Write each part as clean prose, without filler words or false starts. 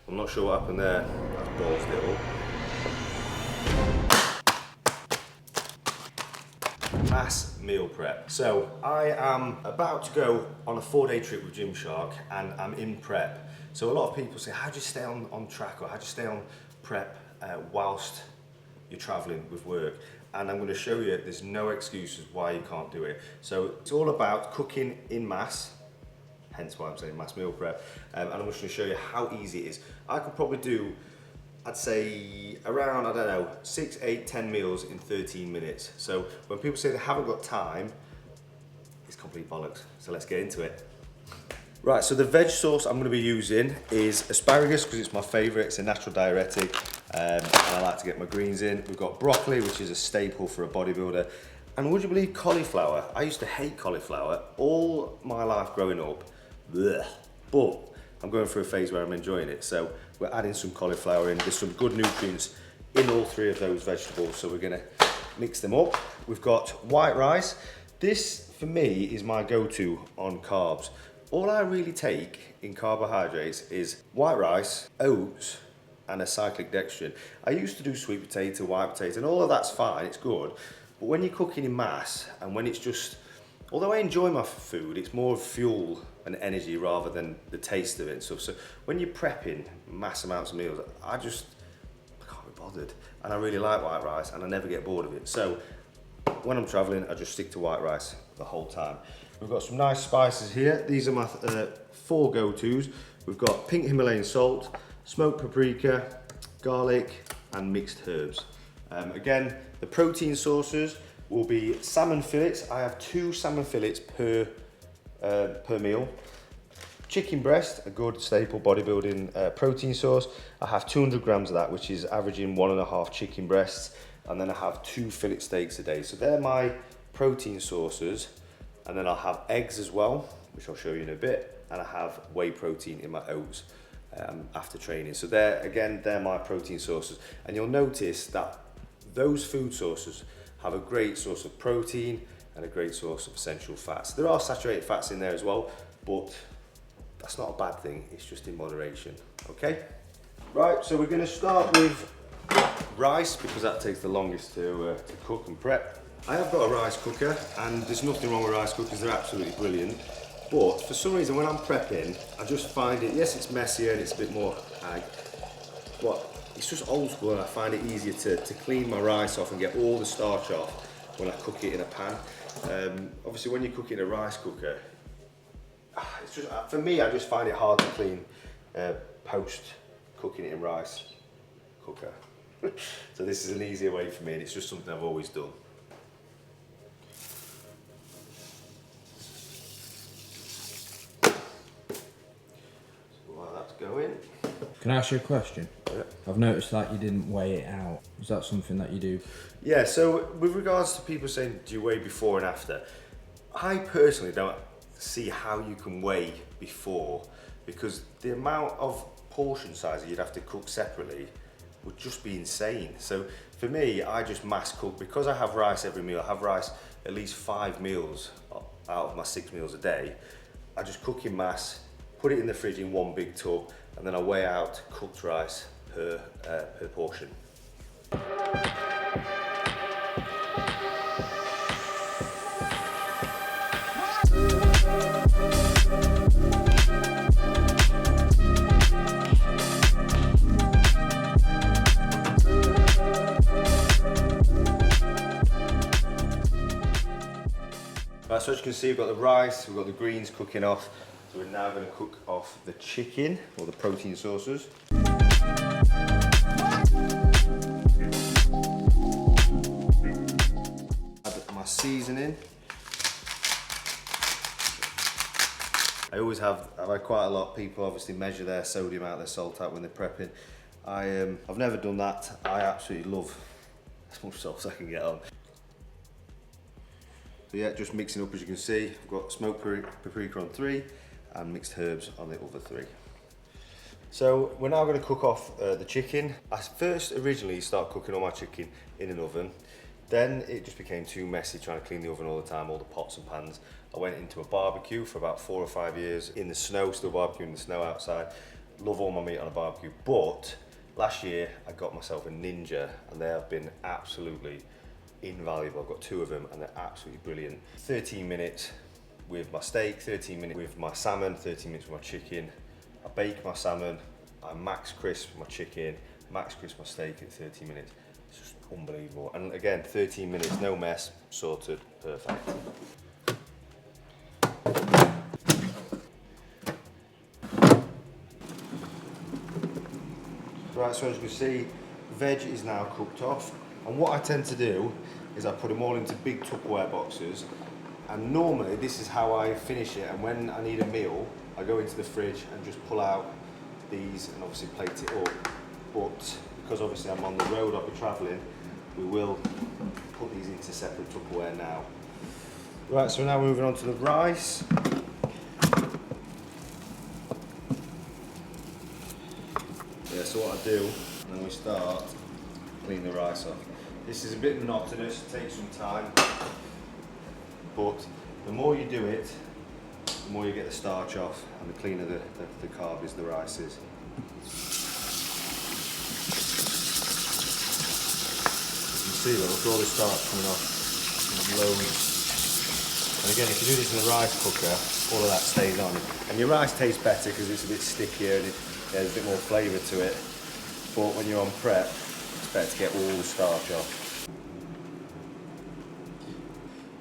I'm not sure what happened there. That's balls little. Mass meal prep. So I am about to go on a 4-day trip with Gymshark and I'm in prep. So a lot of people say, how do you stay on track, or how do you stay on prep whilst you're traveling with work? And I'm going to show you there's no excuses why you can't do it. So it's all about cooking in mass, hence why I'm saying mass meal prep. And I'm just going to show you how easy it is. I could probably do, I'd say around, I don't know, 6, 8, 10 meals in 13 minutes. So when people say they haven't got time, it's complete bollocks. So let's get into it. Right, so the veg sauce I'm going to be using is asparagus because it's my favourite. It's a natural diuretic and I like to get my greens in. We've got broccoli, which is a staple for a bodybuilder. And would you believe cauliflower? I used to hate cauliflower all my life growing up. Blech. But I'm going through a phase where I'm enjoying it. So we're adding some cauliflower in. There's some good nutrients in all three of those vegetables. So we're going to mix them up. We've got white rice. This, for me, is my go-to on carbs. All I really take in carbohydrates is white rice, oats, and a cyclic dextrin. I used to do sweet potato, white potato, and all of that's fine, it's good. But when you're cooking in mass, and when it's just, although I enjoy my food, it's more fuel and energy rather than the taste of it and stuff. So when you're prepping mass amounts of meals, I can't be bothered. And I really like white rice, and I never get bored of it. So when I'm traveling, I just stick to white rice the whole time. We've got some nice spices here. These are my 4 go-tos. We've got pink Himalayan salt, smoked paprika, garlic, and mixed herbs. Again, the protein sources will be salmon fillets. I have 2 salmon fillets per meal. Chicken breast, a good staple bodybuilding protein source. I have 200 grams of that, which is averaging 1.5 chicken breasts. And then I have 2 fillet steaks a day. So they're my protein sources. And then I'll have eggs as well, which I'll show you in a bit. And I have whey protein in my oats after training. So they're my protein sources. And you'll notice that those food sources have a great source of protein and a great source of essential fats. There are saturated fats in there as well, but that's not a bad thing. It's just in moderation, okay? Right, so we're gonna start with rice because that takes the longest to cook and prep. I have got a rice cooker, and there's nothing wrong with rice cookers, they're absolutely brilliant. But for some reason, when I'm prepping, I just find it, yes, it's messier and it's a bit more ag, but it's just old school, and I find it easier to clean my rice off and get all the starch off when I cook it in a pan. Obviously, when you cook it in a rice cooker, it's just, for me, I just find it hard to clean post cooking it in rice cooker. So this is an easier way for me, and it's just something I've always done. Go in. Can I ask you a question? Yeah. I've noticed that you didn't weigh it out. Is that something that you do? Yeah, so with regards to people saying, do you weigh before and after? I personally don't see how you can weigh before, because the amount of portion size that you'd have to cook separately would just be insane. So for me, I just mass cook. Because I have rice every meal, I have rice at least 5 meals out of my 6 meals a day. I just cook in mass, put it in the fridge in one big tub, and then I weigh out cooked rice per portion. Right, so as you can see, we've got the rice, we've got the greens cooking off. So we're now going to cook off the chicken, or the protein sources. Add my seasoning. I always have, I've had quite a lot of people obviously measure their sodium out, their salt out when they're prepping. I've never done that. I absolutely love as much salt as I can get on. So yeah, just mixing up as you can see. I've got smoked paprika on 3 and mixed herbs on the other 3. So we're now going to cook off the chicken. I first originally started cooking all my chicken in an oven. Then it just became too messy trying to clean the oven all the time, all the pots and pans. I went into a barbecue for about 4 or 5 years in the snow, still barbecuing in the snow outside. love all my meat on a barbecue, but last year I got myself a Ninja and they have been absolutely invaluable. I've got 2 of them and they're absolutely brilliant. 13 minutes with my steak, 13 minutes with my salmon, 13 minutes with my chicken. I bake my salmon, I max crisp my chicken, max crisp my steak at 13 minutes. It's just unbelievable. And again, 13 minutes, no mess, sorted, perfect. Right, so as you can see, veg is now cooked off. And what I tend to do is I put them all into big Tupperware boxes. And normally this is how I finish it. And when I need a meal, I go into the fridge and just pull out these and obviously plate it up. But because obviously I'm on the road, I'll be traveling, we will put these into separate Tupperware now. Right, so now we're moving on to the rice. Yeah, so what I do, when we start, clean the rice off. This is a bit monotonous, it takes some time, but the more you do it, the more you get the starch off, and the cleaner the carb is, the rice is. You can see that, look at all the starch coming off, loads. And again, if you do this in a rice cooker, all of that stays on. And your rice tastes better because it's a bit stickier and there's a bit more flavour to it. But when you're on prep, it's better to get all the starch off.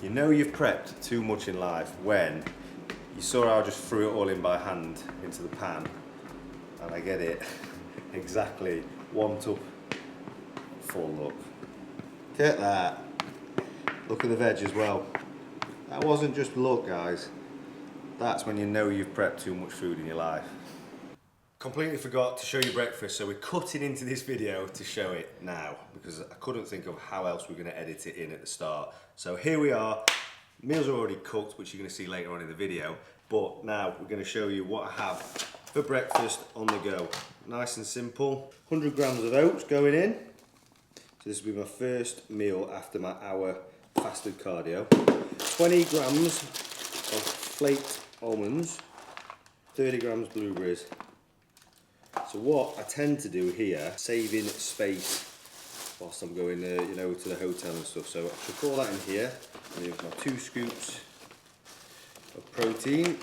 You know you've prepped too much in life when you saw how I just threw it all in by hand into the pan, and I get it exactly 1 tub full. Look. Get that. Look at the veg as well. That wasn't just luck, guys. That's when you know you've prepped too much food in your life. Completely forgot to show you breakfast, so we're cutting into this video to show it now because I couldn't think of how else we're going to edit it in at the start. So here we are. Meals are already cooked, which you're going to see later on in the video, but now we're going to show you what I have for breakfast on the go. Nice and simple. 100 grams of oats going in. So this will be my first meal after my hour fasted cardio. 20 grams of flaked almonds. 30 grams blueberries. So what I tend to do here, saving space whilst I'm going to the hotel and stuff. So I should pour that in here. And here's my 2 scoops of protein.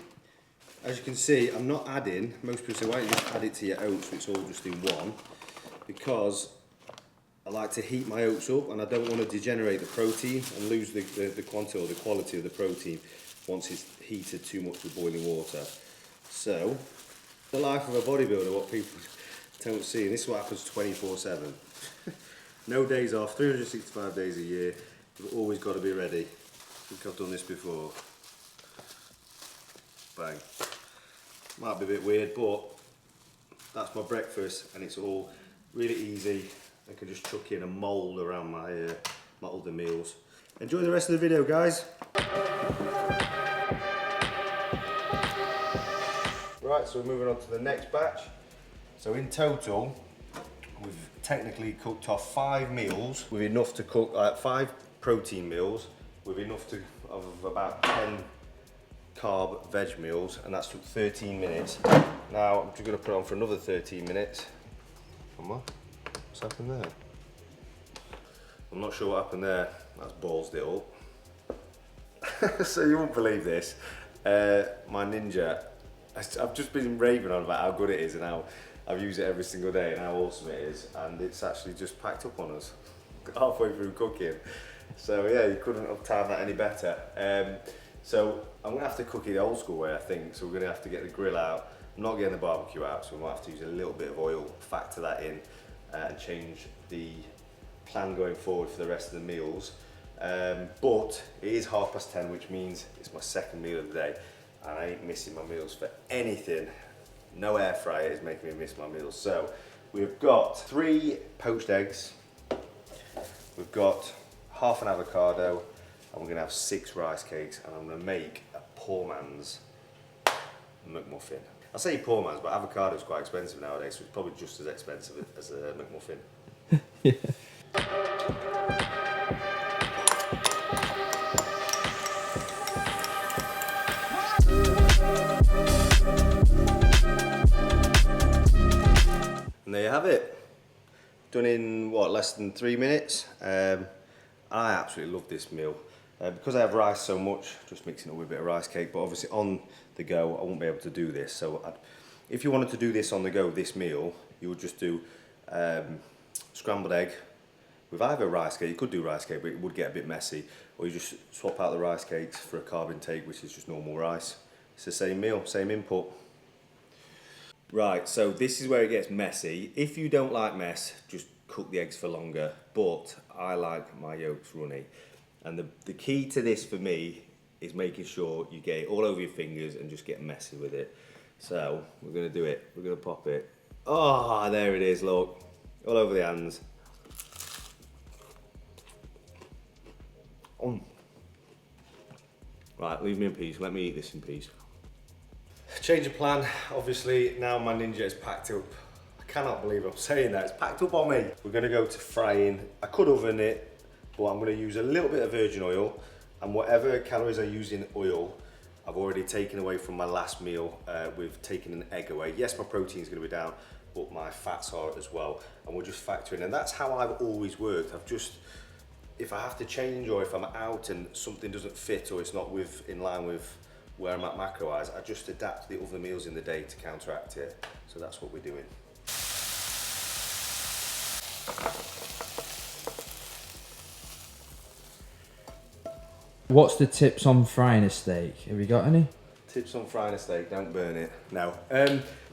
As you can see, I'm not adding, most people say, why don't you just add it to your oats, so it's all just in one? Because I like to heat my oats up and I don't want to degenerate the protein and lose the quantity or the quality of the protein once it's heated too much with boiling water. So, the life of a bodybuilder, what people don't see, and this is what happens 24/7. No days off, 365 days a year, you've always got to be ready. I think I've done this before. Bang. Might be a bit weird, but that's my breakfast and it's all really easy. I can just chuck in a mould around my other meals. Enjoy the rest of the video, guys. Right, so we're moving on to the next batch. So in total, we've technically cooked off 5 meals with enough to cook, 5 protein meals with enough of about 10 carb veg meals, and that's took 13 minutes. Now I'm just going to put it on for another 13 minutes. Come on, what's happened there? I'm not sure what happened there. That's ballsed it up. So you won't believe this. My Ninja, I've just been raving on about how good it is and how I've used it every single day and how awesome it is, and it's actually just packed up on us halfway through cooking. So yeah, you couldn't have timed that any better. So I'm gonna have to cook it the old school way, I think. So we're gonna have to get the grill out. I'm not getting the barbecue out, so we might have to use a little bit of oil, factor that in, and change the plan going forward for the rest of the meals. But it is 10:30, which means it's my second meal of the day, and I ain't missing my meals for anything. No air fryer is making me miss my meals. So we've got 3 poached eggs, we've got half an avocado, and we're gonna have 6 rice cakes, and I'm gonna make a poor man's McMuffin. I say poor man's, but avocado is quite expensive nowadays, so it's probably just as expensive as a McMuffin. Yeah. And there you have it. Done in, what, less than 3 minutes. I absolutely love this meal. Because I have rice so much, just mixing it with a bit of rice cake, but obviously on the go, I won't be able to do this. So if you wanted to do this on the go, this meal, you would just do scrambled egg with either rice cake. You could do rice cake, but it would get a bit messy. Or you just swap out the rice cakes for a carb intake, which is just normal rice. It's the same meal, same input. Right, so this is where it gets messy. If you don't like mess, just cook the eggs for longer. But I like my yolks runny. And the key to this for me is making sure you get it all over your fingers and just get messy with it. So we're going to do it. We're going to pop it. Oh, there it is, look. All over the hands. Right, leave me in peace. Let me eat this in peace. Change of plan. Obviously, now my Ninja is packed up. I cannot believe I'm saying that. It's packed up on me. We're going to go to frying. I could oven it, but I'm going to use a little bit of virgin oil, and whatever calories I use in oil, I've already taken away from my last meal with taking an egg away. Yes, my protein is going to be down, but my fats are as well, and we'll just factor in. And that's how I've always worked. If I have to change, or if I'm out and something doesn't fit, or it's not in line with where I'm at macro-wise, I just adapt the other meals in the day to counteract it. So that's what we're doing. What's the tips on frying a steak? Have you got any? Tips on frying a steak, don't burn it. No.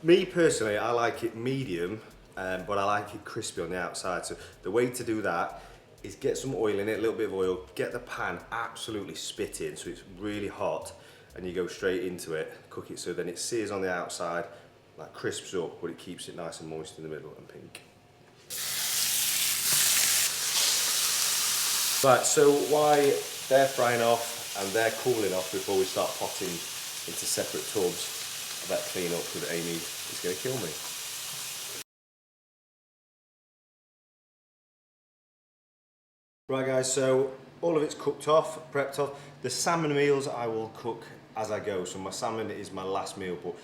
Me personally, I like it medium, but I like it crispy on the outside. So the way to do that is get some oil in it, a little bit of oil, get the pan absolutely spitting so it's really hot, and you go straight into it, cook it so then it sears on the outside, like crisps up, but it keeps it nice and moist in the middle and pink. Right, so while they're frying off and they're cooling off before we start potting into separate tubs, I better clean up because Amy is going to kill me. Right guys, so all of it's cooked off, prepped off. The salmon meals I will cook as I go. So my salmon is my last meal, but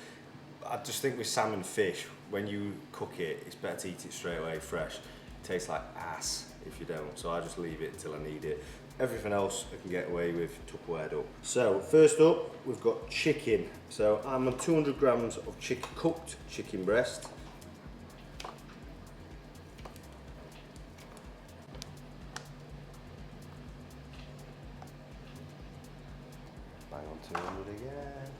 I just think with salmon fish, when you cook it, it's better to eat it straight away fresh. It tastes like ass if you don't, so I just leave it until I need it. Everything else I can get away with Tupperwared up. So first up, we've got chicken. So I'm on 200 grams of cooked chicken breast. Bang on 200 again.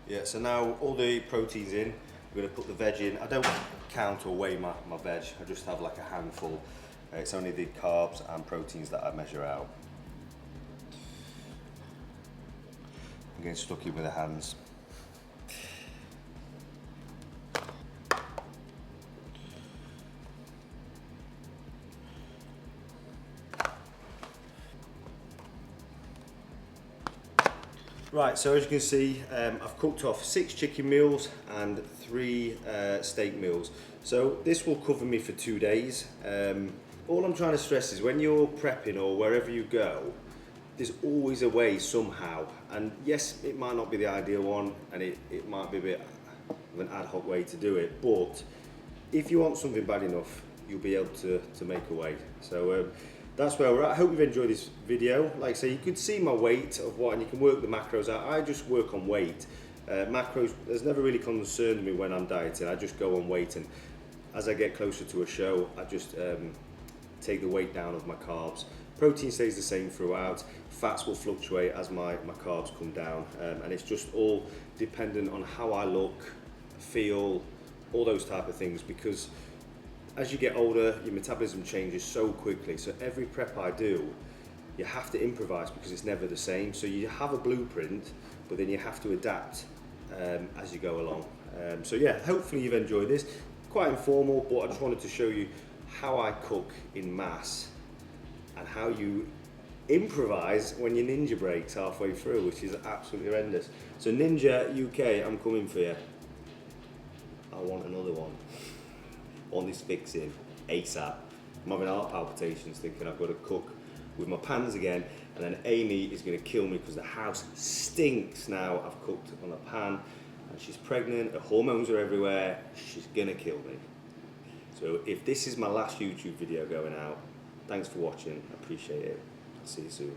Yeah, so now all the protein's in. We're going to put the veg in. I don't count or weigh my veg. I just have like a handful. It's only the carbs and proteins that I measure out. I'm getting stuck in with the hands. Right, so as you can see, I've cooked off 6 chicken meals and 3 steak meals. So this will cover me for 2 days. All I'm trying to stress is when you're prepping or wherever you go, there's always a way somehow. And yes, it might not be the ideal one, and it might be a bit of an ad hoc way to do it, but if you want something bad enough, you'll be able to make a way. So that's where we're at. I hope you've enjoyed this video. Like I say, you could see my weight of what, and you can work the macros out. I just work on weight. Macros has never really concerned me when I'm dieting. I just go on weight, and as I get closer to a show, I just take the weight down of my carbs. Protein stays the same throughout. Fats will fluctuate as my carbs come down, and it's just all dependent on how I look, feel, all those type of things, because as you get older, your metabolism changes so quickly. So every prep I do, you have to improvise because it's never the same. So you have a blueprint, but then you have to adapt as you go along. So yeah, hopefully you've enjoyed this. Quite informal, but I just wanted to show you how I cook in mass and how you improvise when your Ninja breaks halfway through, which is absolutely horrendous. So Ninja UK, I'm coming for you. I want another one. I want this fixing ASAP. I'm having heart palpitations thinking I've got to cook with my pans again, and then Amy is going to kill me because the house stinks now. I've cooked on a pan and she's pregnant, her hormones are everywhere. She's going to kill me. So if this is my last YouTube video going out, thanks for watching, I appreciate it. I'll see you soon.